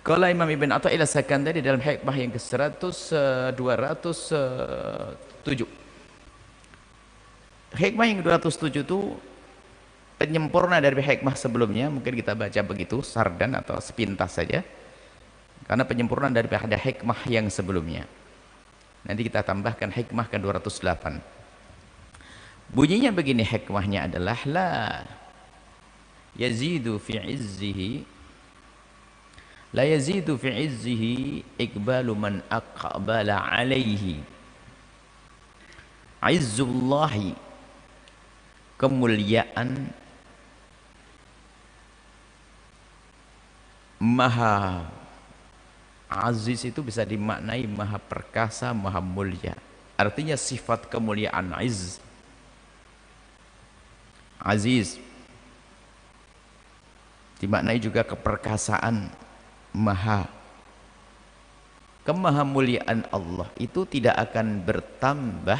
Qala Imam Ibn Athaillah Sakandari dalam hikmah yang ke-100 207. Hikmah yang ke-207 itu penyempurna dari hikmah sebelumnya. Mungkin kita baca begitu sardan atau sepintas saja, karena penyempurna daripada hikmah yang sebelumnya. Nanti kita tambahkan hikmah ke-208. Bunyinya begini, hikmahnya adalah la yazidu fi izzihi la yazidu fi izzihi iqbalu man aqbala alaihi. Izzullahi, kemuliaan maha aziz itu bisa dimaknai maha perkasa, maha mulia. Artinya sifat kemuliaan aziz dimaknai juga keperkasaan, maha. Kemahamuliaan Allah itu tidak akan bertambah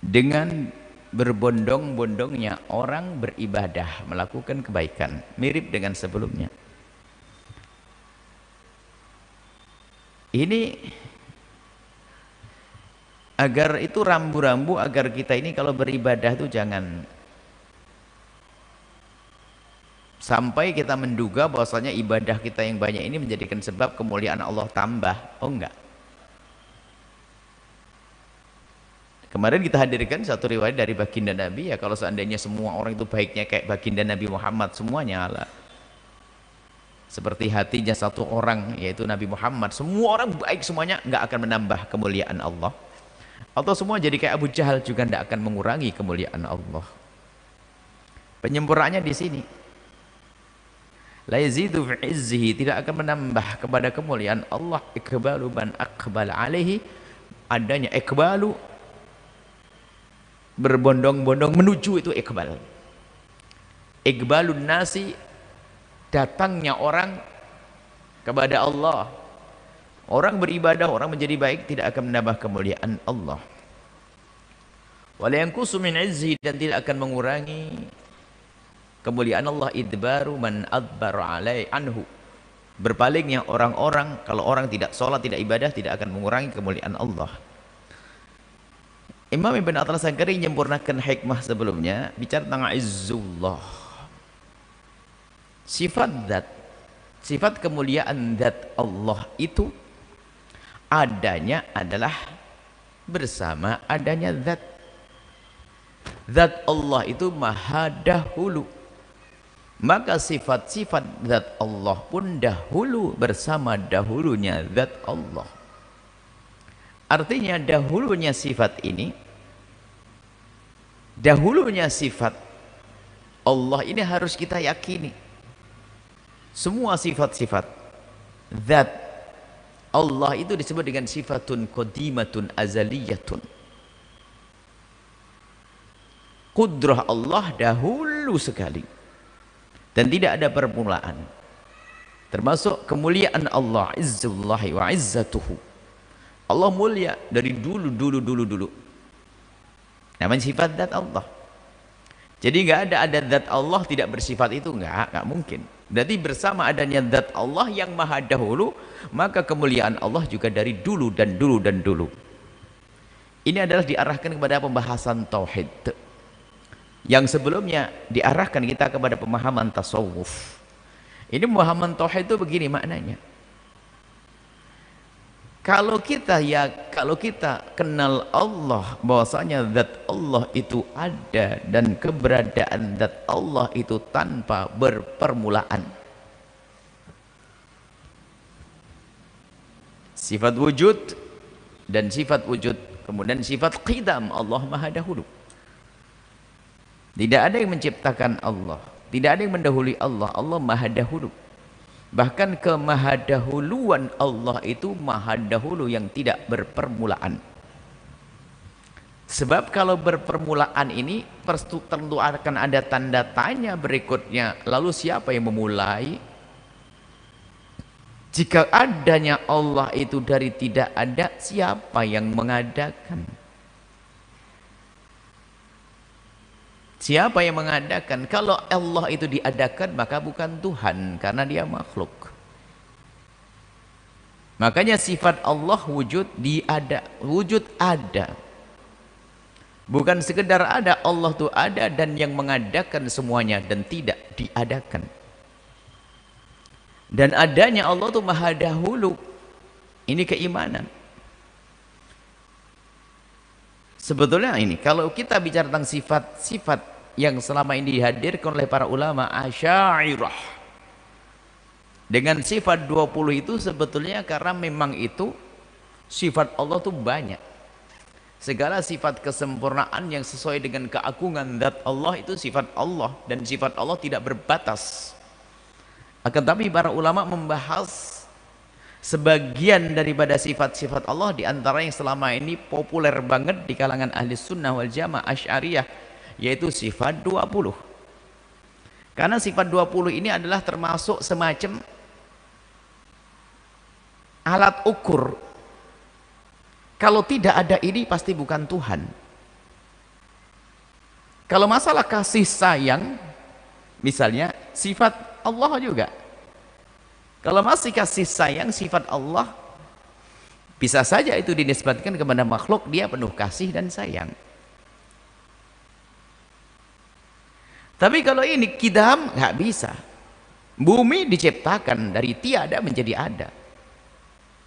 dengan berbondong-bondongnya orang beribadah, melakukan kebaikan, mirip dengan sebelumnya. Ini agar itu rambu-rambu agar kita ini kalau beribadah itu jangan sampai kita menduga bahwasanya ibadah kita yang banyak ini menjadikan sebab kemuliaan Allah tambah. Oh enggak. Kemarin kita hadirkan satu riwayat dari baginda Nabi, ya kalau seandainya semua orang itu baiknya kayak baginda Nabi Muhammad semuanya, lah seperti hatinya satu orang yaitu Nabi Muhammad, semua orang baik semuanya, enggak akan menambah kemuliaan Allah. Atau semua jadi kayak Abu Jahal juga enggak akan mengurangi kemuliaan Allah. Penyempurnaannya di sini. La yazidu fi izzihi, tidak akan menambah kepada kemuliaan Allah iqbalu man aqbal alaihi, adanya iqbalu berbondong-bondong menuju, itu iqbal. Iqbalun nasi, datangnya orang kepada Allah. Orang beribadah, orang menjadi baik, tidak akan menambah kemuliaan Allah. Wala yanqusu min izzi, dan tidak akan mengurangi kemuliaan Allah. Idbaru man adbar alai anhu, berpalingnya orang-orang, kalau orang tidak sholat, tidak ibadah, tidak akan mengurangi kemuliaan Allah. Imam Ibn Athaillah Sakandari menyempurnakan hikmah sebelumnya, bicara tentang izzullah, sifat zat, sifat kemuliaan zat Allah itu adanya adalah bersama adanya zat. Zat Allah itu maha dahulu, maka sifat-sifat zat Allah pun dahulu bersama dahulunya zat Allah. Artinya dahulunya sifat ini, dahulunya sifat Allah ini harus kita yakini. Semua sifat-sifat zat Allah itu disebut dengan sifatun qadimatun azaliyatun. Qudrah Allah dahulu sekali dan tidak ada permulaan. Termasuk kemuliaan Allah, izzullahi wa izzatuhu. Allah mulia dari dulu. Namanya sifat zat Allah. Jadi enggak ada zat Allah tidak bersifat, itu enggak mungkin. Berarti bersama adanya zat Allah yang maha dahulu, maka kemuliaan Allah juga dari dulu dan dulu. Ini adalah diarahkan kepada pembahasan tauhid. Yang sebelumnya diarahkan kita kepada pemahaman tasawuf. Ini pemahaman tauhid itu begini maknanya. Kalau kita kenal Allah, bahwasanya zat Allah itu ada dan keberadaan zat Allah itu tanpa berpermulaan. Sifat wujud dan sifat wujud, kemudian sifat qidam, Allah maha dahulu. Tidak ada yang menciptakan Allah, tidak ada yang mendahului Allah, Allah maha dahulu. Bahkan kemahadahuluan Allah itu maha dahulu yang tidak berpermulaan. Sebab kalau berpermulaan ini tentu akan ada tanda tanya berikutnya. Lalu siapa yang memulai? Jika adanya Allah itu dari tidak ada, siapa yang mengadakan? Siapa yang mengadakan? Kalau Allah itu diadakan maka bukan Tuhan, karena dia makhluk. Makanya sifat Allah wujud wujud ada. Bukan sekedar ada, Allah itu ada dan yang mengadakan semuanya dan tidak diadakan. Dan adanya Allah itu maha dahulu. Ini keimanan. Sebetulnya ini, kalau kita bicara tentang sifat-sifat yang selama ini dihadirkan oleh para ulama Asy'ariyah dengan sifat 20 itu sebetulnya karena memang itu sifat Allah itu banyak. Segala sifat kesempurnaan yang sesuai dengan keagungan zat Allah itu sifat Allah, dan sifat Allah tidak berbatas. Akan tapi para ulama membahas sebagian daripada sifat-sifat Allah, diantara yang selama ini populer banget di kalangan ahli sunnah wal jamaah Asy'ariyah, yaitu sifat 20. Karena sifat 20 ini adalah termasuk semacam alat ukur. Kalau tidak ada ini pasti bukan Tuhan. Kalau masalah kasih sayang, misalnya sifat Allah juga. Kalau masih kasih sayang sifat Allah, bisa saja itu dinisbatkan kepada makhluk, dia penuh kasih dan sayang. Tapi kalau ini kidam, nggak bisa. Bumi diciptakan dari tiada menjadi ada.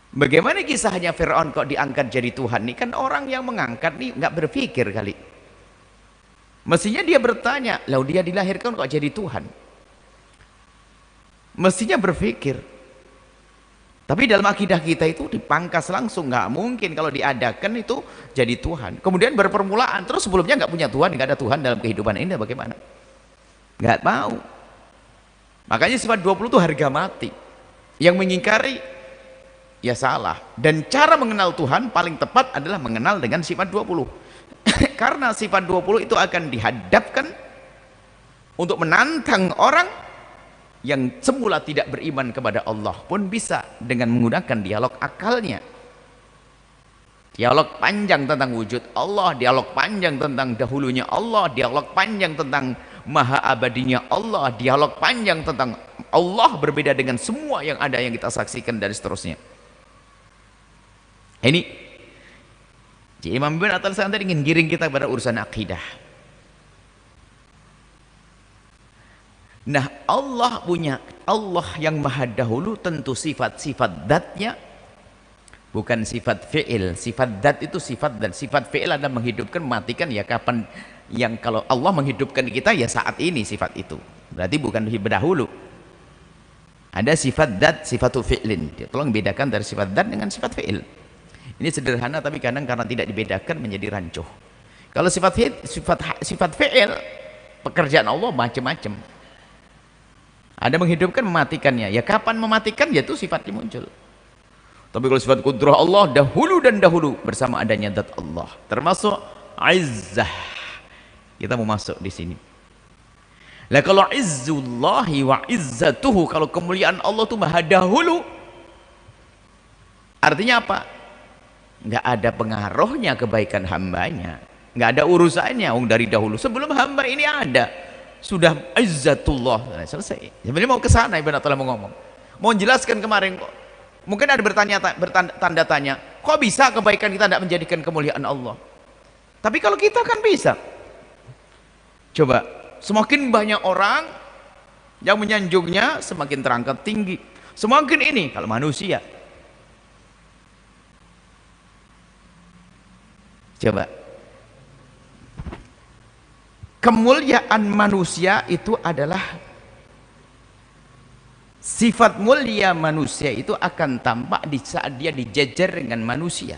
Bagaimana kisahnya Fir'aun kok diangkat jadi Tuhan? Ini kan orang yang mengangkat nih nggak berpikir kali. Mestinya dia bertanya, lalu dia dilahirkan kok jadi Tuhan? Mestinya berpikir. Tapi dalam akidah kita itu dipangkas langsung, nggak mungkin kalau diadakan itu jadi Tuhan. Kemudian berpermulaan, terus sebelumnya nggak punya Tuhan, nggak ada Tuhan dalam kehidupan ini, bagaimana? Nggak mau. Makanya sifat 20 itu harga mati. Yang mengingkari ya salah. Dan cara mengenal Tuhan paling tepat adalah mengenal dengan sifat 20. Karena sifat 20 itu akan dihadapkan untuk menantang orang yang semula tidak beriman kepada Allah pun bisa dengan menggunakan dialog akalnya. Dialog panjang tentang wujud Allah, dialog panjang tentang dahulunya Allah, dialog panjang tentang maha abadinya Allah, dialog panjang tentang Allah berbeda dengan semua yang ada yang kita saksikan dan seterusnya. Ini jadi Imam Ibn Attal tadi ingin giring kita pada urusan akidah. Nah, Allah punya, Allah yang maha dahulu tentu sifat-sifat dzatnya bukan sifat fi'il. Sifat dzat itu sifat, dan sifat fi'il adalah menghidupkan, mematikan, ya kapan, yang kalau Allah menghidupkan kita ya saat ini sifat itu. Berarti bukan berdahulu. Ada sifat dzat, sifatu fi'lin. Tolong bedakan dari sifat dzat dengan sifat fi'il. Ini sederhana tapi kadang karena tidak dibedakan menjadi rancuh. Kalau sifat fi'il, pekerjaan Allah macam-macam. Ada menghidupkan, mematikannya. Ya kapan mematikan, ya itu sifatnya muncul. Tapi kalau sifat kudrah Allah dahulu dan dahulu bersama adanya zat Allah. Termasuk izzah. Kita mau masuk di sini. Lah kalau izzullahi wa izzatuhu, kalau kemuliaan Allah itu maha dahulu, artinya apa? Nggak ada pengaruhnya kebaikan hambanya. Nggak ada urusannya dari dahulu. Sebelum hamba ini ada. Sudah izzatullah, selesai. Sebenarnya mau ke sana Ibn Attal mau ngomong, mau jelaskan kemarin kok. Mungkin ada bertanda tanya, kok bisa kebaikan kita tidak menjadikan kemuliaan Allah? Tapi kalau kita kan bisa. Coba, semakin banyak orang yang menyanjungnya, semakin terangkat tinggi. Semakin ini kalau manusia. Coba. Kemuliaan manusia itu adalah sifat mulia manusia itu akan tampak di saat dia dijejer dengan manusia.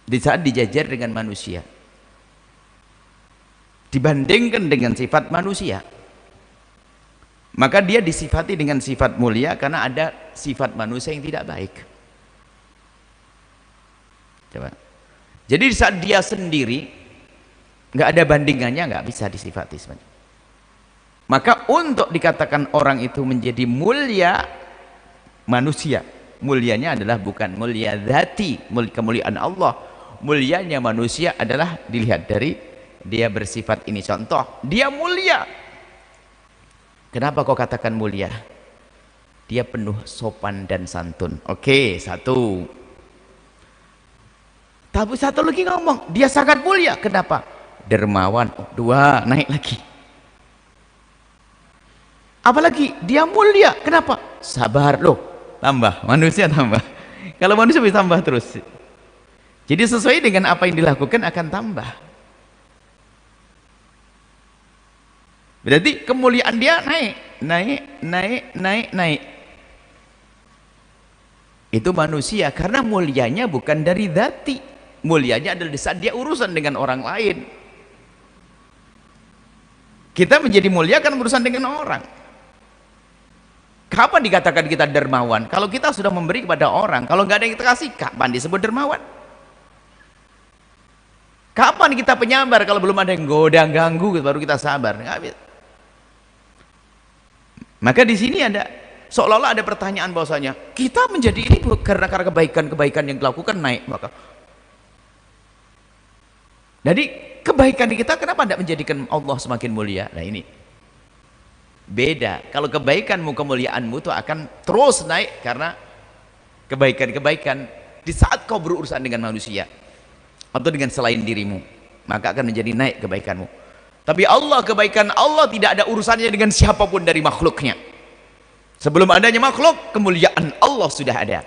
Di saat dijejer dengan manusia. Dibandingkan dengan sifat manusia. Maka dia disifati dengan sifat mulia karena ada sifat manusia yang tidak baik. Coba. Jadi saat dia sendiri nggak ada bandingannya, nggak bisa disifati sebenarnya. Maka untuk dikatakan orang itu menjadi mulia manusia, mulianya adalah bukan mulia dzati, kemuliaan Allah. Mulianya manusia adalah dilihat dari dia bersifat ini. Contoh, dia mulia. Kenapa kau katakan mulia? Dia penuh sopan dan santun. Oke, satu. Tapi satu lagi ngomong, dia sangat mulia. Kenapa? Dermawan. Oh, dua, naik lagi. Apalagi dia mulia. Kenapa? Sabar. Loh, tambah. Manusia tambah. Kalau manusia bisa tambah terus. Jadi sesuai dengan apa yang dilakukan akan tambah. Berarti kemuliaan dia naik, naik, naik, naik, naik. Itu manusia, karena mulianya bukan dari dzati. Mulianya adalah di saat dia urusan dengan orang lain. Kita menjadi mulia kan urusan dengan orang. Kapan dikatakan kita dermawan? Kalau kita sudah memberi kepada orang, kalau nggak ada yang kita kasih, kapan disebut dermawan? Kapan kita penyabar kalau belum ada yang godang ganggu baru kita sabar? Nggak bisa. Maka di sini ada seolah-olah ada pertanyaan bahwasanya kita menjadi ini karena kebaikan-kebaikan yang dilakukan naik. Maka jadi kebaikan di kita kenapa tidak menjadikan Allah semakin mulia? Nah ini beda. Kalau kebaikanmu, kemuliaanmu itu akan terus naik karena kebaikan-kebaikan di saat kau berurusan dengan manusia atau dengan selain dirimu, maka akan menjadi naik kebaikanmu. Tapi Allah, kebaikan Allah tidak ada urusannya dengan siapapun dari makhluknya. Sebelum adanya makhluk, kemuliaan Allah sudah ada.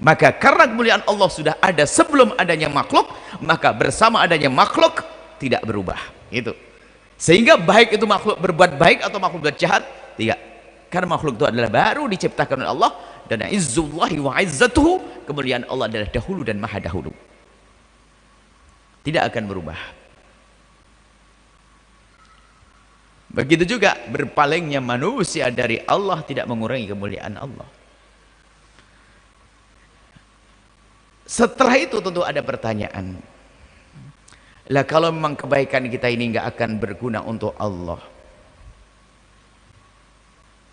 Maka karena kemuliaan Allah sudah ada sebelum adanya makhluk, maka bersama adanya makhluk tidak berubah. Itu. Sehingga baik itu makhluk berbuat baik atau makhluk berbuat jahat, tidak. Karena makhluk itu adalah baru diciptakan oleh Allah, dan izzullahi wa izzatuhu, kemuliaan Allah adalah dahulu dan maha dahulu. Tidak akan berubah. Begitu juga berpalingnya manusia dari Allah tidak mengurangi kemuliaan Allah. Setelah itu tentu ada pertanyaan. Lah kalau memang kebaikan kita ini nggak akan berguna untuk Allah,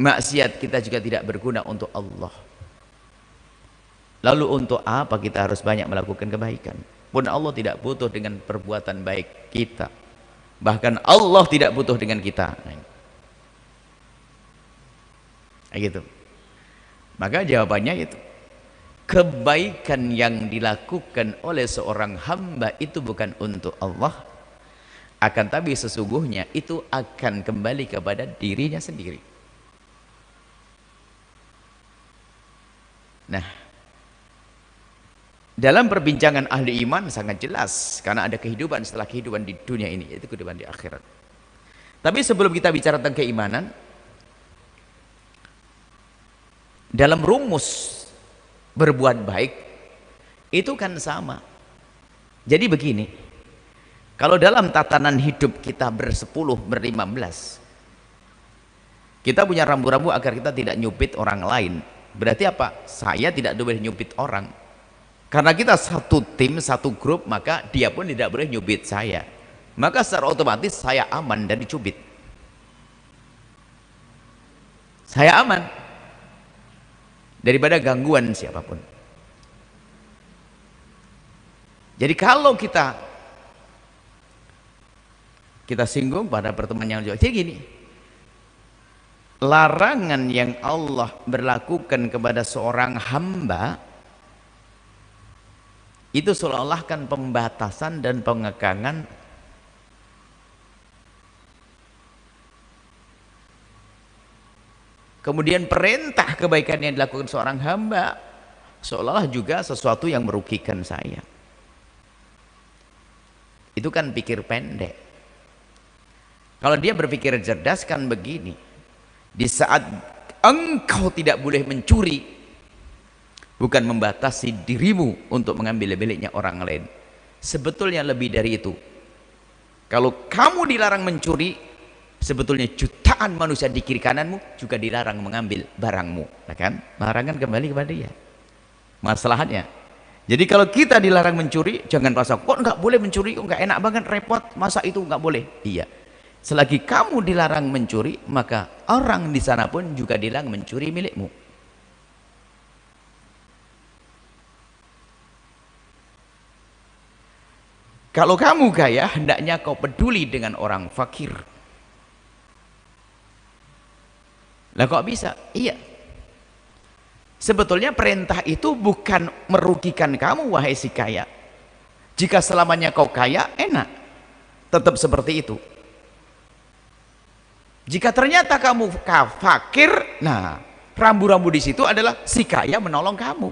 maksiat kita juga tidak berguna untuk Allah, lalu untuk apa kita harus banyak melakukan kebaikan? Pun Allah tidak butuh dengan perbuatan baik kita. Bahkan Allah tidak butuh dengan kita. Nah, gitu. Maka jawabannya itu, kebaikan yang dilakukan oleh seorang hamba itu bukan untuk Allah, akan tapi sesungguhnya itu akan kembali kepada dirinya sendiri. Nah, dalam perbincangan ahli iman sangat jelas, karena ada kehidupan setelah kehidupan di dunia ini, yaitu kehidupan di akhirat. Tapi sebelum kita bicara tentang keimanan, dalam rumus berbuat baik itu kan sama. Jadi begini, kalau dalam tatanan hidup kita bersepuluh, berlima belas, kita punya rambu-rambu agar kita tidak nyubit orang lain. Berarti apa? Saya tidak boleh nyubit orang. Karena kita satu tim, satu grup, maka dia pun tidak boleh nyubit saya. Maka secara otomatis saya aman dari cubit. Saya aman daripada gangguan siapapun. Jadi kalau kita singgung pada pertemuan yang jauh, jadi gini, larangan yang Allah berlakukan kepada seorang hamba itu seolah-olah kan pembatasan dan pengekangan. Kemudian perintah kebaikan yang dilakukan seorang hamba seolah-olah juga sesuatu yang merugikan saya. Itu kan pikir pendek. Kalau dia berpikir cerdas kan begini, di saat engkau tidak boleh mencuri, bukan membatasi dirimu untuk mengambil miliknya orang lain, sebetulnya lebih dari itu. Kalau kamu dilarang mencuri, sebetulnya jutaan manusia di kiri kananmu juga dilarang mengambil barangmu, kan? Larangan kembali kepada dia. Masalahnya, jadi kalau kita dilarang mencuri, jangan rasa kok nggak boleh mencuri, kok nggak enak banget, repot, masa itu nggak boleh. Iya, selagi kamu dilarang mencuri, maka orang di sana pun juga dilarang mencuri milikmu. Kalau kamu kaya, hendaknya kau peduli dengan orang fakir. Lah kok bisa? Iya. Sebetulnya perintah itu bukan merugikan kamu, wahai si kaya. Jika selamanya kau kaya, enak. Tetap seperti itu. Jika ternyata kamu fakir, nah, rambu-rambu di situ adalah si kaya menolong kamu.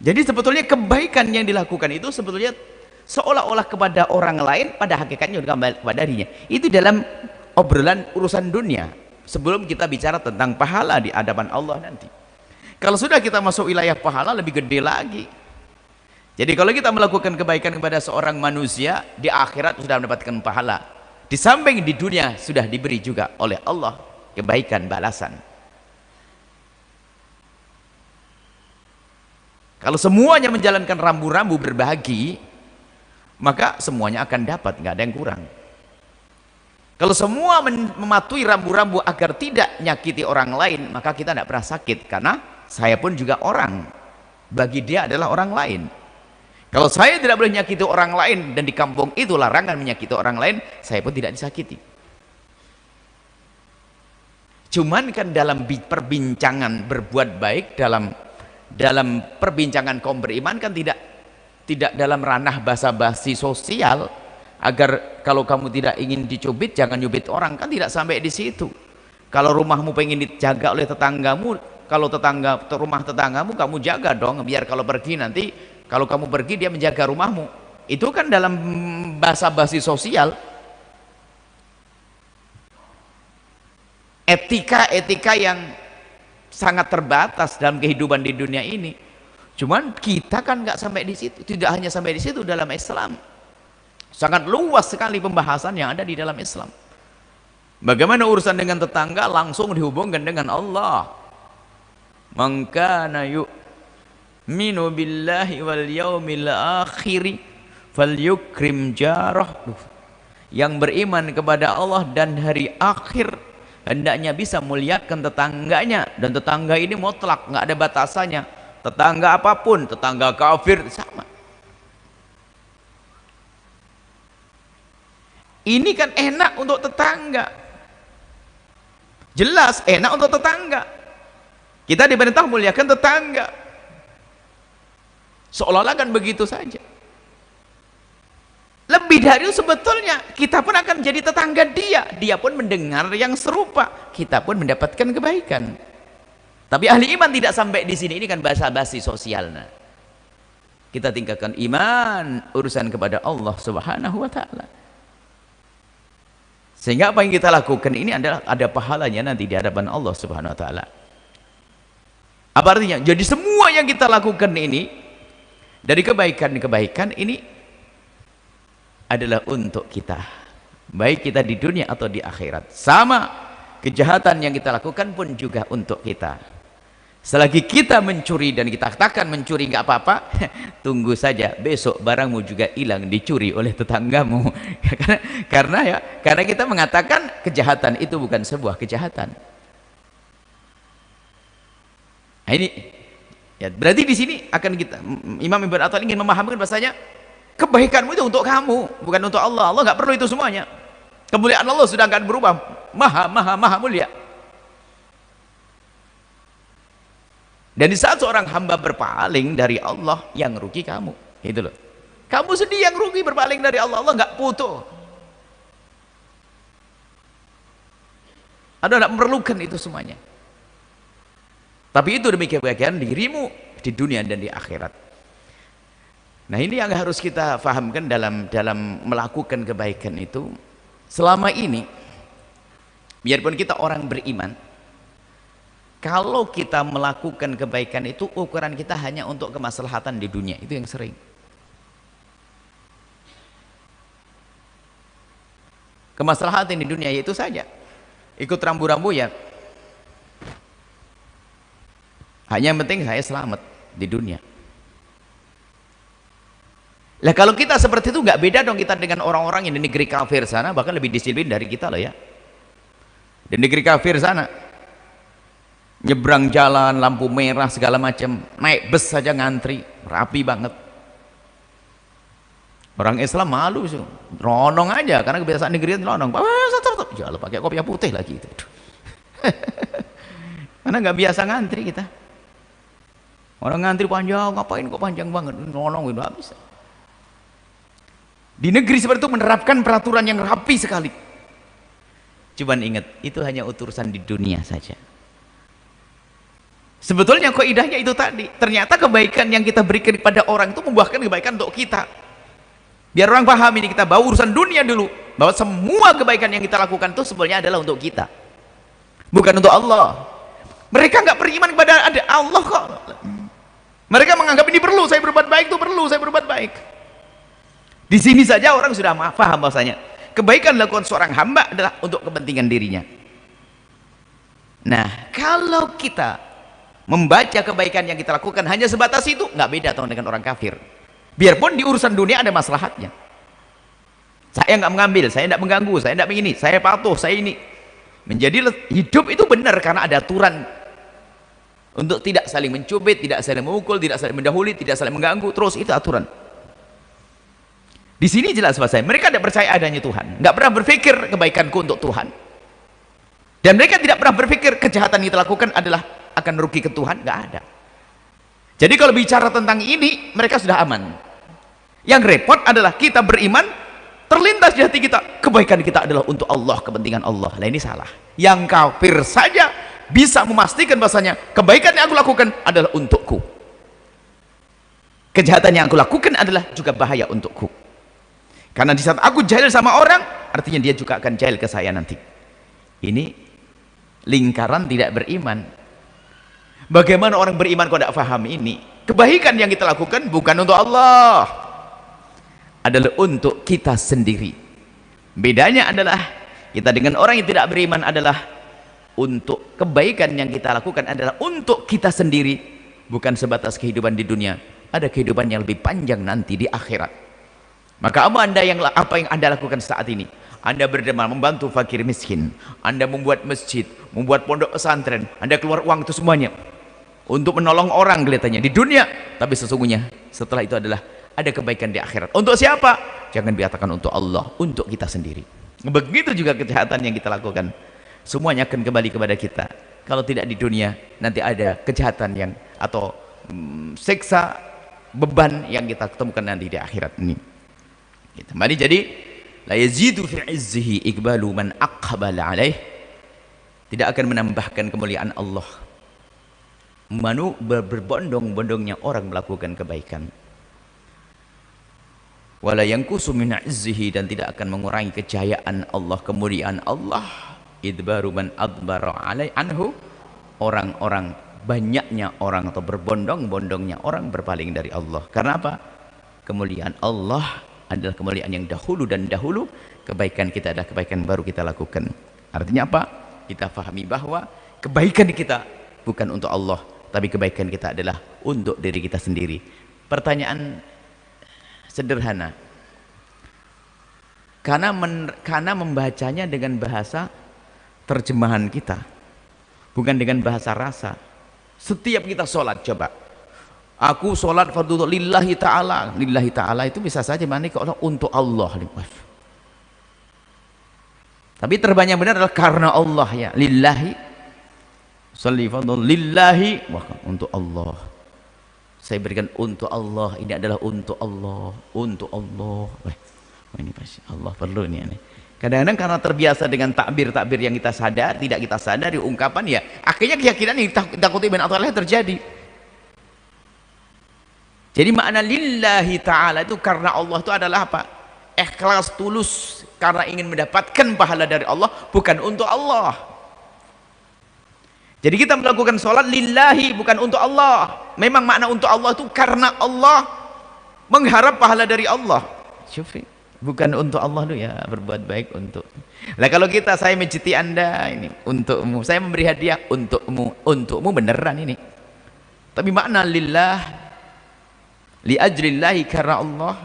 Jadi sebetulnya kebaikan yang dilakukan itu sebetulnya seolah-olah kepada orang lain, pada hakikatnya juga kepada dirinya. Itu dalam obrolan urusan dunia. Sebelum kita bicara tentang pahala di hadapan Allah nanti. Kalau sudah kita masuk wilayah pahala, lebih gede lagi. Jadi kalau kita melakukan kebaikan kepada seorang manusia, di akhirat sudah mendapatkan pahala. Di samping di dunia sudah diberi juga oleh Allah kebaikan balasan. Kalau semuanya menjalankan rambu-rambu berbagi, maka semuanya akan dapat, nggak ada yang kurang. Kalau semua mematuhi rambu-rambu agar tidak nyakiti orang lain, maka kita tidak pernah sakit, karena saya pun juga orang, bagi dia adalah orang lain. Kalau saya tidak boleh menyakiti orang lain, dan di kampung itu larangan menyakiti orang lain, saya pun tidak disakiti. Cuman kan dalam perbincangan berbuat baik, dalam perbincangan kaum beriman kan tidak dalam ranah basa-basi sosial, agar kalau kamu tidak ingin dicubit jangan nyubit orang, kan tidak sampai di situ. Kalau rumahmu pengen dijaga oleh tetanggamu, kalau rumah tetanggamu kamu jaga dong, biar kalau pergi nanti, kalau kamu pergi dia menjaga rumahmu. Itu kan dalam basa-basi sosial, etika yang sangat terbatas dalam kehidupan di dunia ini. Cuman kita kan nggak sampai di situ, tidak hanya sampai di situ dalam Islam. Sangat luas sekali pembahasan yang ada di dalam Islam. Bagaimana urusan dengan tetangga langsung dihubungkan dengan Allah. Man kana yu'minu billahi wal yaumil akhir falyukrim jarah. Yang beriman kepada Allah dan hari akhir hendaknya bisa muliakan tetangganya, dan tetangga ini mutlak, nggak ada batasannya. Tetangga apapun, tetangga kafir sama. Ini kan enak untuk tetangga, jelas enak untuk tetangga. Kita diperintah muliakan tetangga, seolah-olah kan begitu saja. Lebih dari itu sebetulnya kita pun akan jadi tetangga dia pun mendengar yang serupa, kita pun mendapatkan kebaikan. Tapi ahli iman tidak sampai di sini, ini kan basa-basi sosial. Nah, kita tingkatkan iman, urusan kepada Allah Subhanahu wa taala. Sehingga apa yang kita lakukan ini adalah ada pahalanya nanti di hadapan Allah Subhanahu wa taala. Apa artinya? Jadi semua yang kita lakukan ini dari kebaikan-kebaikan ini adalah untuk kita, baik kita di dunia atau di akhirat. Sama, kejahatan yang kita lakukan pun juga untuk kita. Selagi kita mencuri dan kita katakan mencuri nggak apa-apa, tunggu saja besok barangmu juga hilang dicuri oleh tetanggamu. karena kita mengatakan kejahatan itu bukan sebuah kejahatan. Nah ini ya, berarti di sini akan kita, Imam Ibn Attal ingin memahamkan bahasanya kebaikanmu itu untuk kamu, bukan untuk Allah. Allah nggak perlu itu semuanya. Kemuliaan Allah sudah akan berubah, maha mulia. Dan di saat seorang hamba berpaling dari Allah, yang rugi kamu, itu loh. Kamu sendiri yang rugi berpaling dari Allah. Allah nggak butuh. Anda tidak memerlukan itu semuanya. Tapi itu demi kebaikan dirimu di dunia dan di akhirat. Nah ini yang harus kita fahamkan dalam melakukan kebaikan itu. Selama ini, biarpun kita orang beriman, kalau kita melakukan kebaikan itu ukuran kita hanya untuk kemaslahatan di dunia, itu yang sering. Kemaslahatan di dunia yaitu saja ikut rambu-rambu ya. Hanya yang penting saya selamat di dunia. Lah kalau kita seperti itu nggak beda dong kita dengan orang-orang yang di negeri kafir sana, bahkan lebih disiplin dari kita loh ya. Di negeri kafir sana nyebrang jalan lampu merah segala macam, naik bus saja ngantri rapi banget. Orang Islam malu sih, ronong aja karena kebiasaan negeri ronong. Ya Allah, pakai kopiah putih lagi itu. Karena nggak biasa ngantri kita. Orang ngantri panjang, ngapain kok panjang banget, ronong itu habis. Di negeri seperti itu menerapkan peraturan yang rapi sekali. Cuman ingat, itu hanya urusan di dunia saja. Sebetulnya kaidahnya itu tadi, ternyata kebaikan yang kita berikan kepada orang itu membuahkan kebaikan untuk kita. Biar orang paham ini, kita bawa urusan dunia dulu, bahwa semua kebaikan yang kita lakukan itu sebenarnya adalah untuk kita, bukan untuk Allah. Mereka nggak beriman kepada ada Allah kok. Mereka menganggap ini perlu, saya berbuat baik itu perlu, saya berbuat baik. Di sini saja orang sudah paham bahwasanya kebaikan dilakukan seorang hamba adalah untuk kepentingan dirinya. Nah, kalau kita membaca kebaikan yang kita lakukan hanya sebatas itu, nggak beda dengan orang kafir. Biarpun di urusan dunia ada maslahatnya. Saya nggak mengambil, saya tidak mengganggu, saya tidak begini, saya patuh, saya ini. Menjadi hidup itu benar karena ada aturan untuk tidak saling mencubit, tidak saling memukul, tidak saling mendahului, tidak saling mengganggu. Terus itu aturan. Di sini jelas bahasa mereka tidak percaya adanya Tuhan, nggak pernah berpikir kebaikanku untuk Tuhan, dan mereka tidak pernah berpikir kejahatan yang kita lakukan adalah akan rugi ke Tuhan, nggak ada. Jadi kalau bicara tentang ini mereka sudah aman. Yang repot adalah kita beriman, terlintas di hati kita kebaikan kita adalah untuk Allah, kepentingan Allah. Lah ini salah. Yang kafir saja bisa memastikan bahasanya kebaikan yang aku lakukan adalah untukku, kejahatan yang aku lakukan adalah juga bahaya untukku. Karena di saat aku jahil sama orang, artinya dia juga akan jahil ke saya nanti. Ini lingkaran tidak beriman. Bagaimana orang beriman kok tidak paham ini? Kebaikan yang kita lakukan bukan untuk Allah, adalah untuk kita sendiri. Bedanya adalah kita dengan orang yang tidak beriman adalah untuk kebaikan yang kita lakukan adalah untuk kita sendiri, bukan sebatas kehidupan di dunia. Ada kehidupan yang lebih panjang nanti di akhirat. Maka apa yang Anda lakukan saat ini? Anda berderma membantu fakir miskin, Anda membuat masjid, membuat pondok pesantren, Anda keluar uang itu semuanya untuk menolong orang kelihatannya di dunia, tapi sesungguhnya setelah itu adalah ada kebaikan di akhirat. Untuk siapa? Jangan dikatakan untuk Allah, untuk kita sendiri. Begitu juga kejahatan yang kita lakukan, semuanya akan kembali kepada kita. Kalau tidak di dunia, nanti ada kejahatan yang atau siksa, beban yang kita temukan nanti di akhirat ini. Kembali, jadi la yazidu fi izzihi iqbalu man aqbala alaih, tidak akan menambahkan kemuliaan Allah berbondong-bondongnya orang melakukan kebaikan. Wala yanqusu min izzihi, dan tidak akan mengurangi kejayaan Allah, kemuliaan Allah, idbaru man adbara alai anhu, orang-orang banyaknya orang atau berbondong-bondongnya orang berpaling dari Allah. Karena apa? Kemuliaan Allah adalah kemuliaan yang dahulu, dan dahulu kebaikan kita adalah kebaikan baru kita lakukan. Artinya apa? Kita fahami bahwa kebaikan kita bukan untuk Allah, tapi kebaikan kita adalah untuk diri kita sendiri. Pertanyaan sederhana, karena membacanya dengan bahasa terjemahan kita, bukan dengan bahasa rasa. Setiap kita sholat, coba aku sholat fardu lillahi ta'ala, lillahi ta'ala itu bisa saja mana kalau untuk Allah, tapi terbanyak benar adalah karena Allah, ya lillahi sholli fardu lillahi, wah untuk Allah, saya berikan untuk Allah, ini adalah untuk Allah, untuk Allah. Wah, ini pasti Allah perlu ini. Kadang-kadang karena terbiasa dengan takbir-takbir yang kita sadar, tidak kita sadari ungkapan, ya akhirnya keyakinan yang ditakuti bin Allah terjadi. Jadi makna lillahi ta'ala itu karena Allah itu adalah apa? Ikhlas, tulus, karena ingin mendapatkan pahala dari Allah, bukan untuk Allah. Jadi kita melakukan sholat lillahi, bukan untuk Allah. Memang makna untuk Allah itu karena Allah, mengharap pahala dari Allah. Syufi, bukan untuk Allah tuh ya, berbuat baik untuk. Lah kalau kita, saya mencintai Anda ini untukmu, saya memberi hadiah untukmu beneran ini. Tapi makna lillah, li ajlillahi, karena Allah,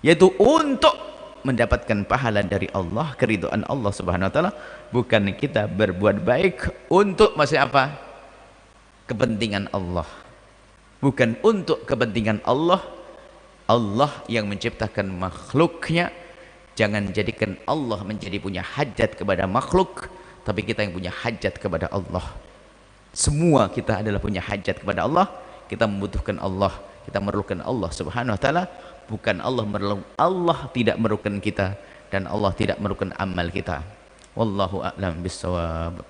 yaitu untuk mendapatkan pahala dari Allah, keridhaan Allah subhanahu wa ta'ala, bukan kita berbuat baik untuk masih apa? Kepentingan Allah, bukan untuk kepentingan Allah, Allah yang menciptakan makhluknya. Jangan jadikan Allah menjadi punya hajat kepada makhluk, tapi kita yang punya hajat kepada Allah. Semua kita adalah punya hajat kepada Allah. Kita membutuhkan Allah, kita memerlukan Allah subhanahu wa ta'ala. Bukan Allah tidak memerlukan kita, dan Allah tidak memerlukan amal kita. Wallahu a'lam bissawab.